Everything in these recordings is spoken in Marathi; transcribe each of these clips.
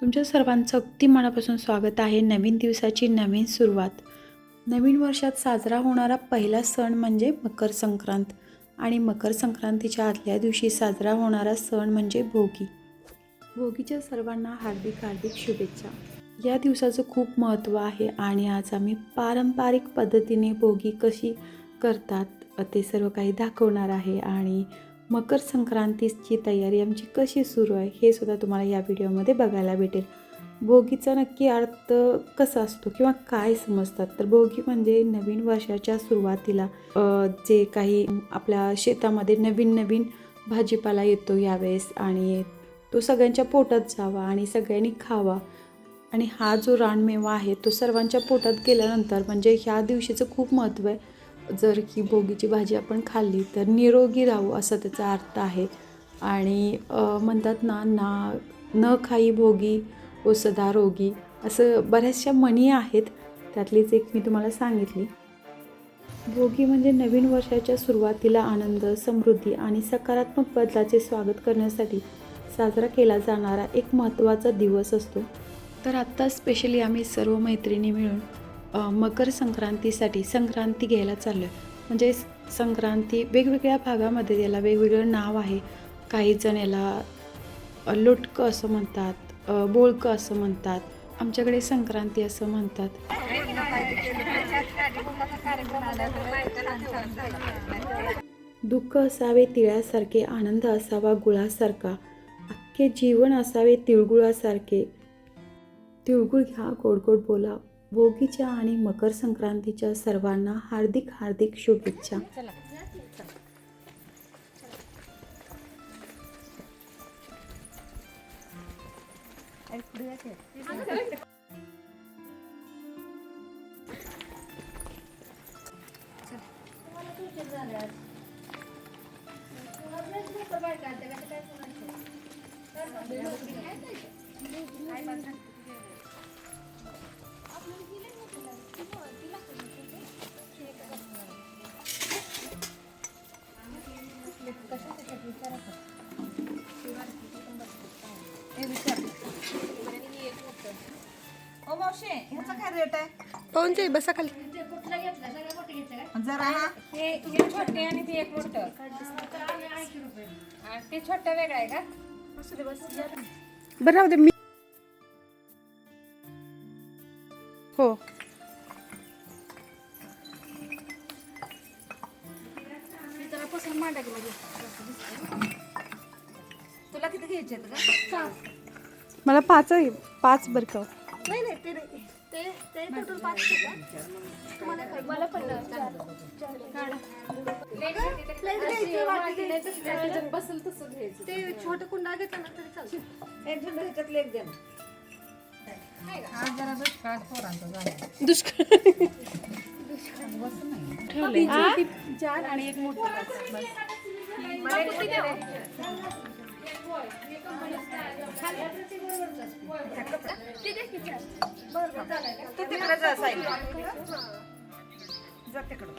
तुमच्या सर्वांचं अगदी मनापासून स्वागत आहे. नवीन दिवसाची नवीन सुरुवात. नवीन वर्षात साजरा होणारा पहिला सण म्हणजे मकर संक्रांत आणि मकर संक्रांतीच्या आदल्या दिवशी साजरा होणारा सण म्हणजे भोगी. भोगीच्या सर्वांना हार्दिक हार्दिक शुभेच्छा. या दिवसाचं खूप महत्त्व आहे आणि आज आम्ही पारंपरिक पद्धतीने भोगी कशी करतात ते सर्व काही दाखवणार आहे आणि मकर संक्रांतीची तयारी आमची कशी सुरू आहे हे सुद्धा तुम्हाला या व्हिडिओमध्ये बघायला भेटेल. भोगीचा नक्की अर्थ कसा असतो किंवा काय समजतात, तर भोगी म्हणजे नवीन वर्षाच्या सुरुवातीला जे काही आपल्या शेतामध्ये नवीन नवीन भाजीपाला येतो यावेळेस आणि तो सगळ्यांच्या पोटात जावा आणि सगळ्यांनी खावा आणि हा जो रानमेवा आहे तो सर्वांच्या पोटात गेल्यानंतर म्हणजे ह्या दिवशीचं खूप महत्त्व आहे. जर की भोगीची भाजी आपण खाल्ली तर निरोगी राहू असा त्याचा अर्थ आहे. आणि म्हणतात ना न खाई भोगी व सदा रोगी, असं बऱ्याचशा म्हणी आहेत, त्यातलीच एक मी तुम्हाला सांगितली. भोगी म्हणजे नवीन वर्षाच्या सुरुवातीला आनंद, समृद्धी आणि सकारात्मक बदलाचे स्वागत करण्यासाठी साजरा केला जाणारा एक महत्त्वाचा दिवस असतो. तर आत्ता स्पेशली आम्ही सर्व मैत्रिणी मिळून मकर संक्रांतीसाठी संक्रांती घ्यायला चाललो आहे. म्हणजे संक्रांती वेगवेगळ्या भागामध्ये याला वेगवेगळं नाव आहे. काही जण याला लोटकं असं म्हणतात, बोळकं असं म्हणतात, आमच्याकडे संक्रांती असं म्हणतात. दुःख असावे तिळासारखे, आनंद असावा गुळासारखा, अख्खे जीवन असावे तिळगुळासारखे, तिळगुळ घ्या गोड गोड बोला. भोगीच्या आणि मकर संक्रांतीच्या सर्वांना हार्दिक हार्दिक शुभेच्छा. ओ मावशी, ह्याचा काय रेट आहे? पाहून जाई बसा खाली. जरा हे छोटे आणि ते एक मोठं. ते छोटं वेगळं आहे का? बरं राहू दे. मी हो तुला किती घ्यायचे का? मला पाच बरं का. नाही नाही ते नाही ते टोटल 5 तुम्हाला काय मला पण बसल तसं घ्यायचं. ते छोटं कुंडा घेतलं ना तरी चालतं. एक झेंडा ह्याच्यातले एक द्या ना. आज जरा दुष्काळ पोरांचा झाला. दुष्काळ चार आणि एक मोठं मला एक किती द्यावं? तू तिकडे जा साईडला. जा तिकडं.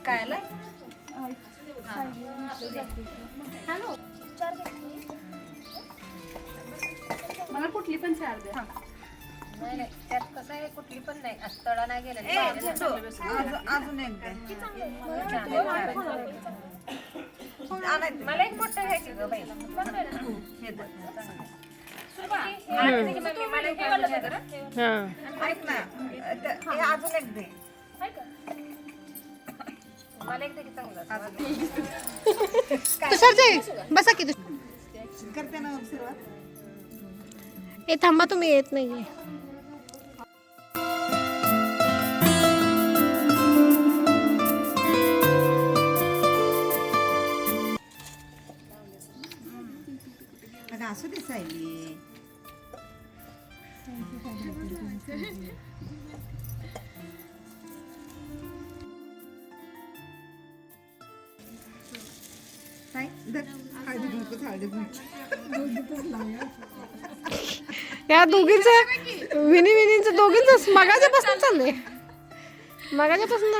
काय आलं? हॅलो 4 मला कुठली पण चार द्या. नाही नाही, त्यात कसं आहे, कुठली पण नाही, असं तळा नाही गेला. अजून एक द्या. आणायचं. मला एक मोठं घ्यायची ग बाई. हे द्या. मम्मी मला एक वाला दे जरा. हां ऐक ना, हे अजून एक दे. मला एक दे की चांगलं. तुषार जाई बसा की. करते ना सुरुवात. ए थांबा, तुम्ही येत नाहीये. अगं असू दे सायली. काय धर. हळदी कुंकू, हळदी कुंकू. या दोघींचं विनीचं दोघींचं मगाच्यापासून चाललंय. मगाच्यापासून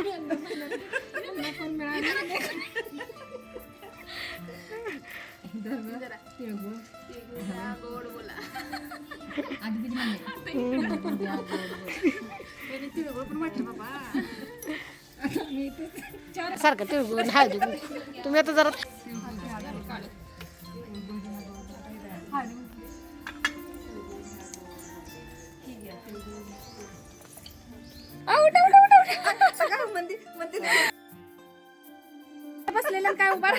सारखं तिळगुळ हळदी तुम्ही आता जरा बसलेलं काय उभा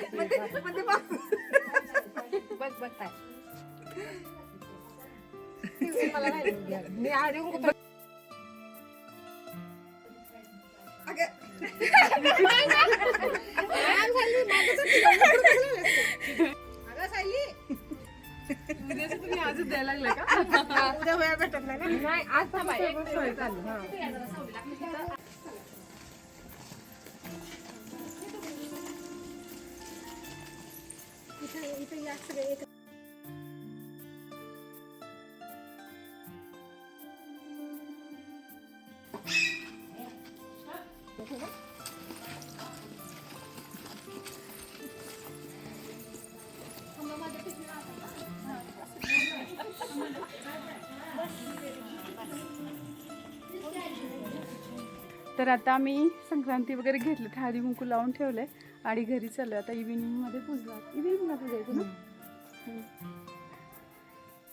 तर आता आम्ही संक्रांती वगैरे घेतले, हळदी कुंकू लावून ठेवलंय आणि घरी चाललोय आता. इव्हिनिंग मध्ये पुजला, इव्हिनिंगला पुजायचं ना.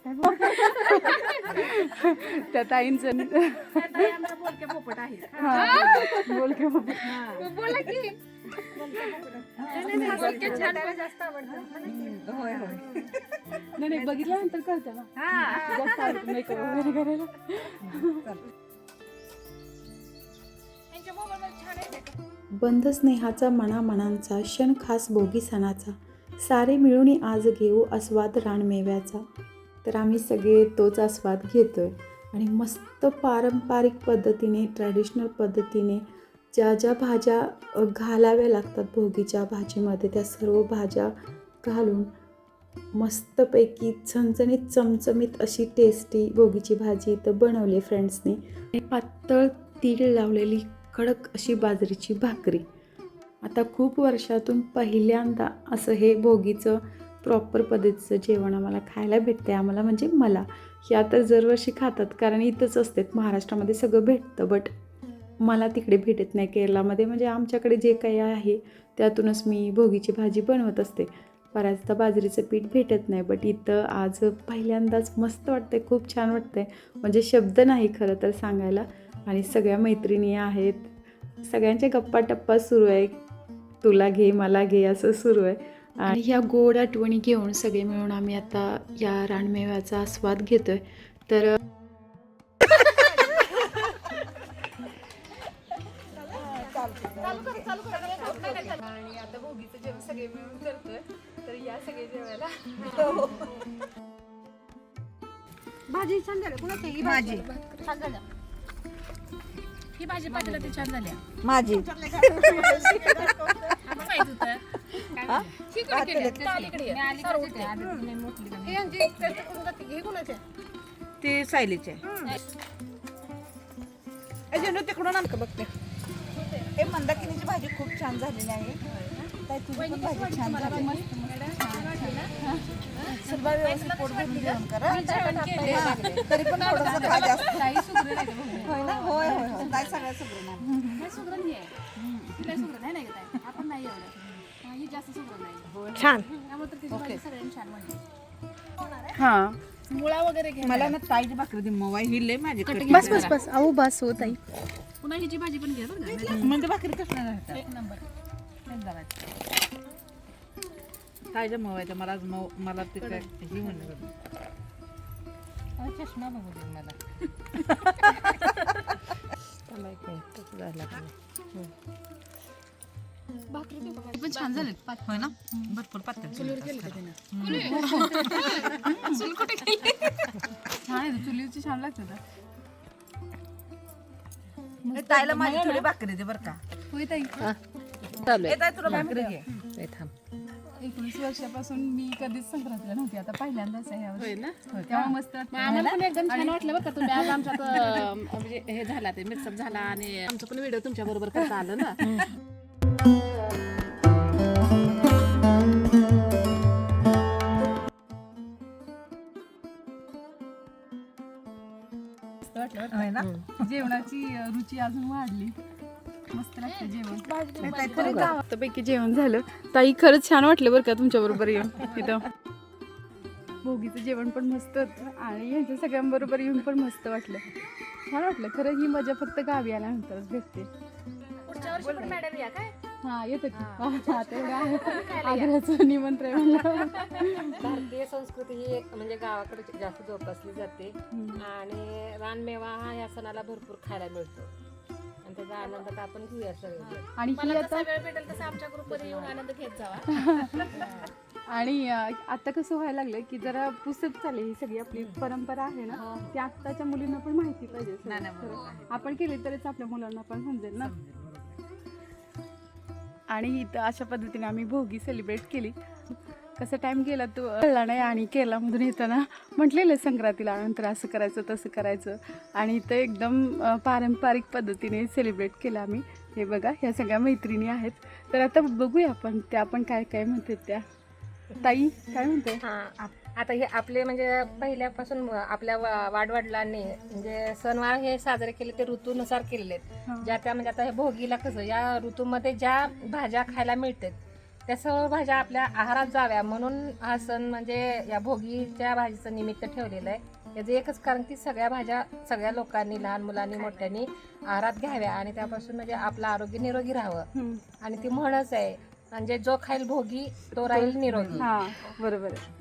काय बोल? त्या ताईंचं बोलके पोपट आहे. बोलके पोपट बोला की जास्त आवडतं. नाही बघितल्यानंतर कळतं ना. जास्त आवडतं मेकअप वगैरे करायला. बंध स्नेहाचा मनामनांचा क्षण खास भोगी सणाचा, सारे मिळून आज घेऊ आस्वाद रानमेव्याचा. तर आम्ही सगळे तोच आस्वाद घेतोय आणि मस्त पारंपरिक पद्धतीने, ट्रॅडिशनल पद्धतीने ज्या ज्या भाज्या घालाव्या लागतात भोगीच्या भाजीमध्ये, त्या सर्व भाज्या घालून मस्तपैकी झणझणीत चमचमीत अशी टेस्टी भोगीची भाजी इथं बनवली फ्रेंड्सनी. आणि पातळ तीळ लावलेली कडक अशी बाजरीची भाकरी. आता खूप वर्षातून पहिल्यांदा असं हे भोगीचं प्रॉपर पद्धतीचं जेवण आम्हाला खायला भेटते. आम्हाला म्हणजे मला, ह्या तर दरवर्षी खातात कारण इथंच असते, महाराष्ट्रामध्ये सगळं भेटतं, बट मला तिकडे भेटत नाही केरळामध्ये. म्हणजे आमच्याकडे जे काही आहे त्यातूनच मी भोगीची भाजी बनवत असते. बऱ्याचदा बाजरीचं पीठ भेटत नाही, बट इथं आज पहिल्यांदाच मस्त वाटतंय, खूप छान वाटतंय. म्हणजे शब्द नाही खरं तर सांगायला. आणि सगळ्या मैत्रिणी आहेत, सगळ्यांच्या गप्पा टप्पा सुरू आहे, तुला घे मला घे असं सुरू आहे. आणि ह्या गोड आठवणी घेऊन सगळे मिळून आम्ही आता या रानमेव्याचा आस्वाद घेतोय. तर आणि आता भोगीचं जेवण सगळे मिळून करतोय. तर या सगळे जेवायला. भाजी छान झाली. कुणाची ही भाजी छान झाली. ही भाजी पाहिजे ती छान झाली. माझी हे यांची टेस्ट करून जाते. हे कुणाचे? ती सायलीची तिकडून आणतो बघते. हे मंदाकिनीची भाजी खूप छान झालेली आहे. ताई तुझी पण भाजी छान झाली. सर्व व्यवस्थित पोट भरून जेवण करा. तरी पण थोडंसं खा जास्त. होय ना? होय होय होय. ताई सगळ्या सुगरण छान. हां मुळा वगैरे घे. मला ना ताईची भाकरी दे मवा ही लय माझी बस बस बस. अहो बस होत आहे. पुन्हा हिची भाजी पण घे बरं का. म्हणजे भाकरी कसं नाही एक नंबर. ताईच्या मवायच्या मला आज मला ते काय ही म्हणलं चष्मा बघू दे मला. पण छान झाले. होय ना भरपूर पातळ चुलीवर केली का त्यानं? चूल कुठे केली? छान आहे, चुलीवरची छान लागते. ताईला माझी थोडी भाकरी दे बरं का. होय ताई. चालू ताई तुला भाकरी घे. 19 वर्षापासून मी कधीच संक्रांतीला नव्हती, आता पहिल्यांदाच आहे यावर्षी. तेव्हा मस्त आम्हाला पण एकदम छान वाटलं बरं का. तुम्ही आज आमच्यात म्हणजे हे झाला, ते मिक्सअप झाला आणि आमचं पण व्हिडिओ तुमच्या बरोबर करता आलं ना. मस्त वाटलं बरं होय ना का? जेवणाची रुची अजून वाढली. मस्त लागतं जेवण. मस्तपैकी जेवण झालं. ताई खरंच छान वाटलं बरं का तुमच्या बरोबर येऊन इथं. भोगीचं जेवण पण मस्त होतं आणि यांच्या सगळ्यांबरोबर येऊन पण मस्त वाटलं. छान वाटलं खरं. ही मजा फक्त गावी आल्यानंतरच भेटते. पुढच्या वर्षी पण मॅडम या काय हा येतं की. हा तेवढं आहे. आग्र्याचं निमंत्रण म्हणलं. भारतीय संस्कृती ही म्हणजे गावाकडे जास्त जोपासली जाते आणि रानमेवा हा या सणाला भरपूर खायला मिळतो आणि त्याचा आनंद आता आपण घेऊया सगळे. आणि ही आता वेळ भेटेल तसं आमच्या ग्रुपमध्ये येऊन आनंद घेत जावा. आणि आता कसं व्हायला लागलं की जरा पुसत चालली ही सगळी आपली परंपरा आहे ना ती आत्ताच्या मुलींना पण माहिती पाहिजे. खरं. आपण केली तरच आपल्या मुलांना पण समजेल ना. आणि इथं अशा पद्धतीने आम्ही भोगी सेलिब्रेट केली. कसं टाईम गेला तो कळला नाही. आणि केरळमधून येताना म्हटलेलं संक्रांतीला नंतर असं करायचं तसं करायचं आणि इथं एकदम पारंपरिक पद्धतीने सेलिब्रेट केलं आम्ही. हे बघा ह्या सगळ्या मैत्रिणी आहेत. तर आता बघूया आपण त्या पण काय काय म्हणतात त्या. ताई काय म्हणते? आता हे आपले म्हणजे पहिल्यापासून आपल्या वाडवडिलांनी म्हणजे सणवार हे साजरे केले ते ऋतूनुसार केलेले आहेत. ज्या त्या म्हणजे आता हे भोगीला कसं या ऋतूमध्ये ज्या भाज्या खायला मिळतात त्या सर्व भाज्या आपल्या आहारात जाव्या म्हणून हा सण म्हणजे या भोगीच्या भाजीचं निमित्त ठेवलेलं आहे. याचं एकच कारण की सगळ्या भाज्या सगळ्या लोकांनी लहान मुलांनी मोठ्यांनी आहारात घ्याव्या आणि त्यापासून म्हणजे आपलं आरोग्य निरोगी राहावं. आणि ती म्हणच आहे म्हणजे जो खाईल भोगी तो राहील निरोगी. हा बरोबर आहे.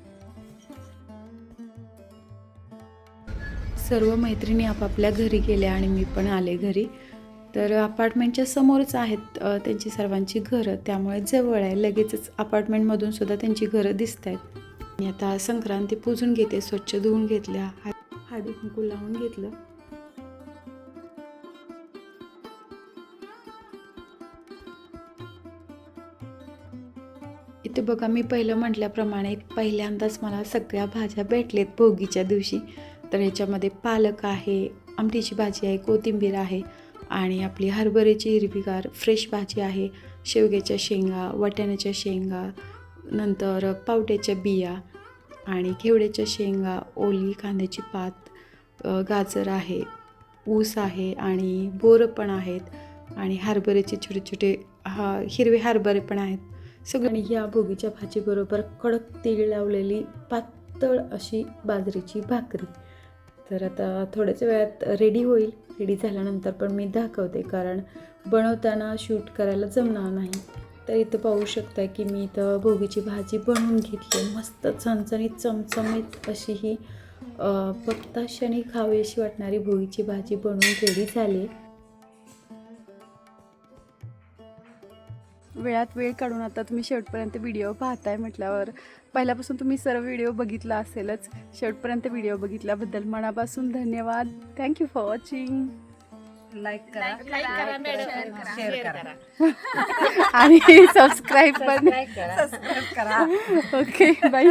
सर्व मैत्रिणी आपापल्या घरी गेल्या आणि मी पण आले घरी. तर अपार्टमेंटच्या समोरच आहेत त्यांची सर्वांची घरं त्यामुळे जवळ आहे. लगेचच अपार्टमेंटमधून सुद्धा त्यांची घरं दिसत आहेत. मी आता संक्रांती पूजून घेते. स्वच्छ धुवून घेतल्या, हळदी कुंकू लावून घेतलं. इथे बघा मी पहिलं म्हटल्याप्रमाणे पहिल्यांदाच मला सगळ्या भाज्या भेटलेत भोगीच्या दिवशी. तर ह्याच्यामध्ये पालक आहे, आमटीची भाजी आहे, कोथिंबीर आहे आणि आपली हरभऱ्याची हिरवीगार फ्रेश भाजी आहे, शेवग्याच्या शेंगा, वाटाण्याच्या शेंगा, नंतर पावट्याच्या बिया आणि घेवड्याच्या शेंगा, ओली कांद्याची पात, गाजर आहे, ऊस आहे आणि बोरं पण आहेत आणि हरभऱ्याचे छोटे छोटे हिरवे हरभरे पण आहेत. सगळं. आणि ह्या भोगीच्या भाजीबरोबर कडक तीळ लावलेली पातळ अशी बाजरीची भाकरी. तर आता थोड्याच वेळात रेडी होईल. रेडी झाल्यानंतर पण मी दाखवते कारण बनवताना शूट करायला जमणार नाही. तर इथं पाहू शकता की मी इथं भोगीची भाजी बनवून घेतली. मस्त चमचमीत चमचमीत अशी ही बघता क्षणी खावी अशी वाटणारी भोगीची भाजी बनवून रेडी झाली. वेळात वेळ काढून आता तुम्ही शेवटपर्यंत व्हिडिओ पाहताय म्हटल्यावर पहिल्यापासून तुम्ही सर्व व्हिडिओ बघितला असेलच. शेवटपर्यंत व्हिडिओ बघितल्याबद्दल मनापासून धन्यवाद. Thank you for watching. लाईक करा, शेअर करा आणि सबस्क्राईब पण सबस्क्राईब करा. Okay bye.